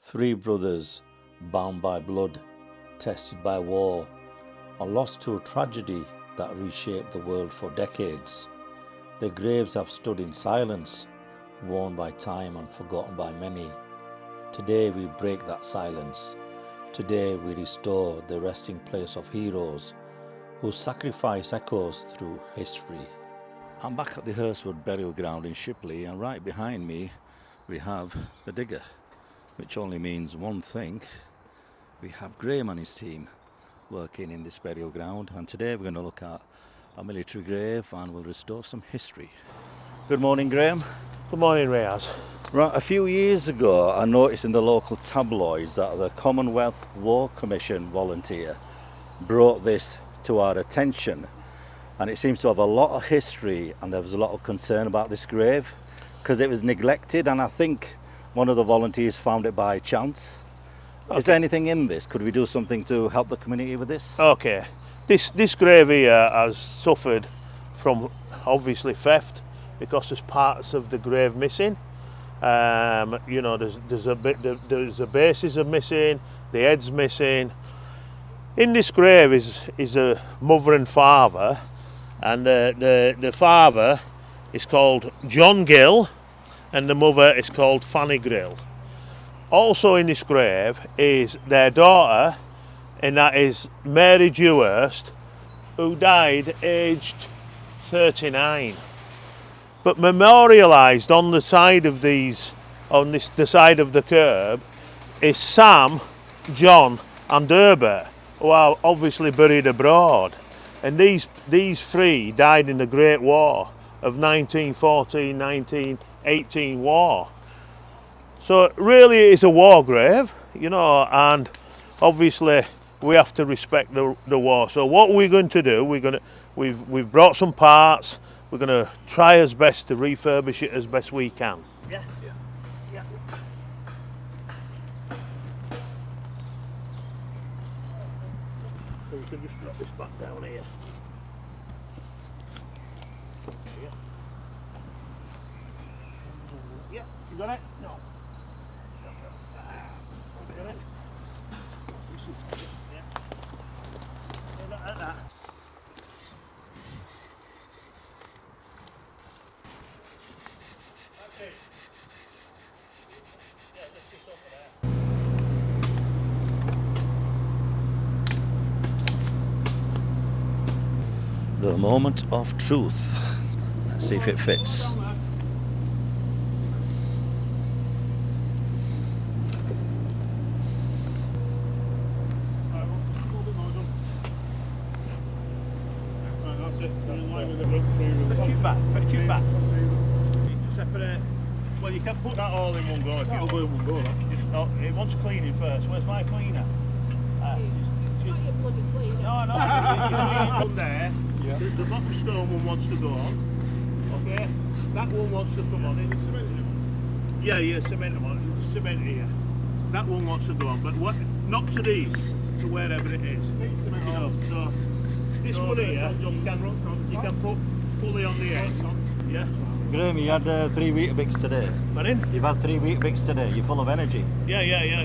Three brothers, bound by blood, tested by war, are lost to a tragedy that reshaped the world for decades. Their graves have stood in silence, worn by time and forgotten by many. Today we break that silence. Today we restore the resting place of heroes whose sacrifice echoes through history. I'm back at the Hirst Wood burial ground in Shipley, and right behind me we have the digger, which only means one thing. We have Graham and his team working in this burial ground, and today we're going to look at a military grave and we'll restore some history. Good morning, Graham. Good morning, Riaz. Right, a few years ago I noticed in the local tabloids that the Commonwealth War Commission volunteer brought this to our attention, and it seems to have a lot of history, and there was a lot of concern about this grave because it was neglected, and I think one of the volunteers found it by chance. Okay. Is there anything in this? Could we do something to help the community with this? Okay, this grave here has suffered from obviously theft because there's parts of the grave missing. You know, there's the bases are missing, the head's missing. In this grave is a mother and father, and the father is called John Gill and the mother is called Fanny Grill. Also in this grave is their daughter, and that is Mary Dewhurst, who died aged 39. But memorialised on the side of the side of the curb is Sam, John and Herbert, who are obviously buried abroad. And these three died in the Great War of 1914-1918 war. So really it is a war grave, you know, and obviously we have to respect the war. So what we're going to do, we've brought some parts. We're going to try as best to refurbish it as best we can. Yeah. So we can just drop this back down here. Yeah, you got it? No. You got it? Yeah. Like that. The moment of truth. Let's see if it fits. Fetch it back. You need to separate. Well, you can put that all in one go if you do one go. Just not. It wants cleaning first. Where's my cleaner? No. You put there. Yeah. The bottom stone one wants to go on. Okay. That one wants to come on. Yeah, cement them on. Cement here. That one wants to go on, but what? Not to these. To wherever it is. You know. So this one here, you can put fully on the edge. Yeah. Graham, you had 3 Weetabix today. Pardon? You've had 3 Weetabix today. You're full of energy. Yeah.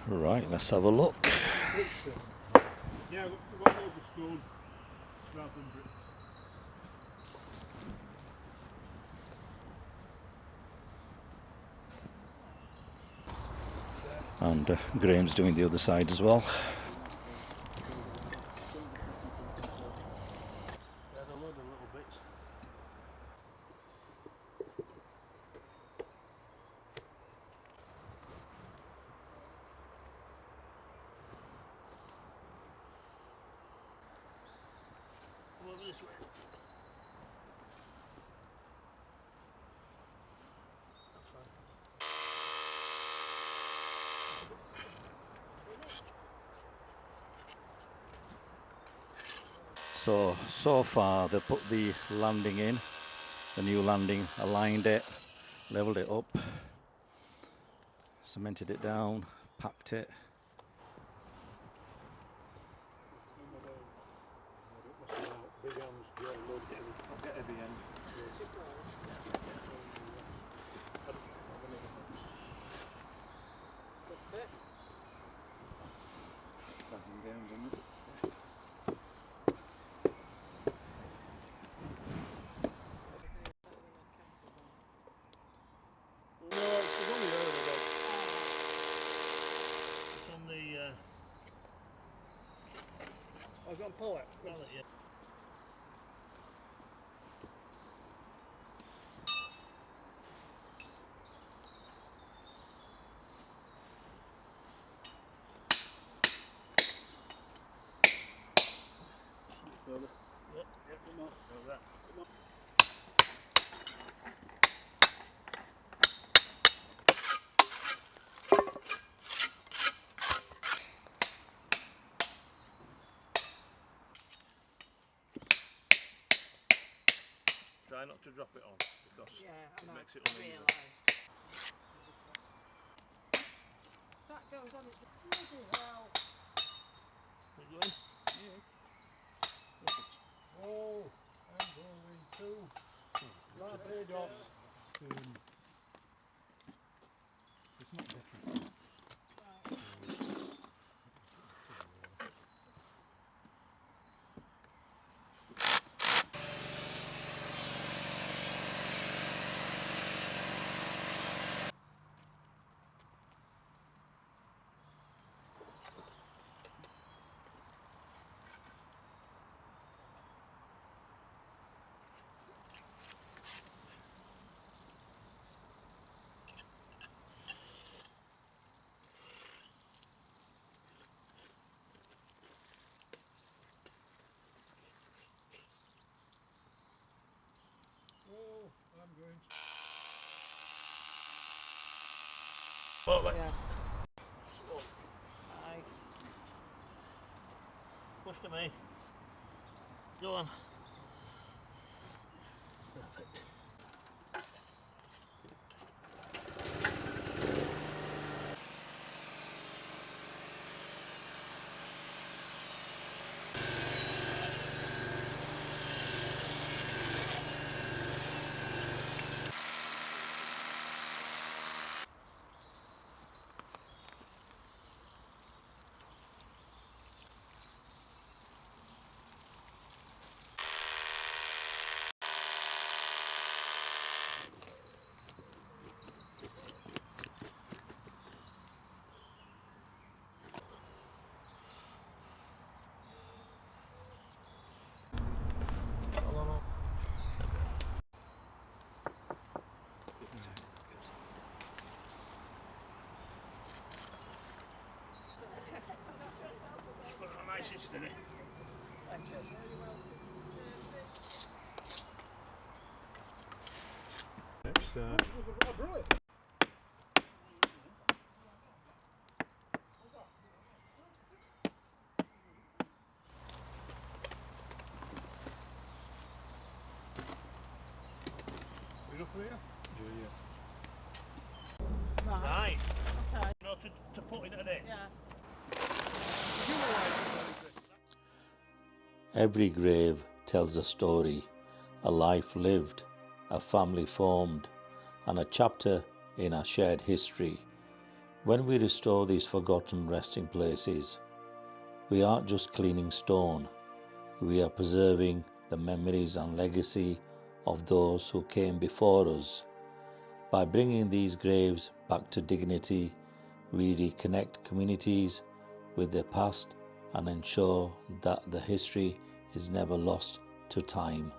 Right, let's have a look. Yeah, we've got loads of stone rather than bricks. And Graham's doing the other side as well. So far they put the landing in, the new landing, aligned it, levelled it up, cemented it down, packed it. big hands, yeah, load it heavy. I'll get heavy end. Bagging down, doesn't it? No, it's only there about. It's on the I've got a pallet. pallet, yeah. Further. Yep, Come on. how's that? Come on. Try not to drop it on because Yeah, it I makes it uneven. realised. That goes on. Bloody hell. Is it going? Oh, I'm going to Barbados. It's not different. Oh, I'm going to. Oh, like, Yeah, slow. nice. Push to me. Go on. Perfect. Put it on nice and steady. Thank you. It's oh, brilliant. We up for here? Yeah. Right. Right. Okay. You know, to put in at this. Yeah. Every grave tells a story, a life lived, a family formed, and a chapter in our shared history. When we restore these forgotten resting places, we aren't just cleaning stone, we are preserving the memories and legacy of those who came before us. By bringing these graves back to dignity, we reconnect communities with their past and ensure that the history is never lost to time.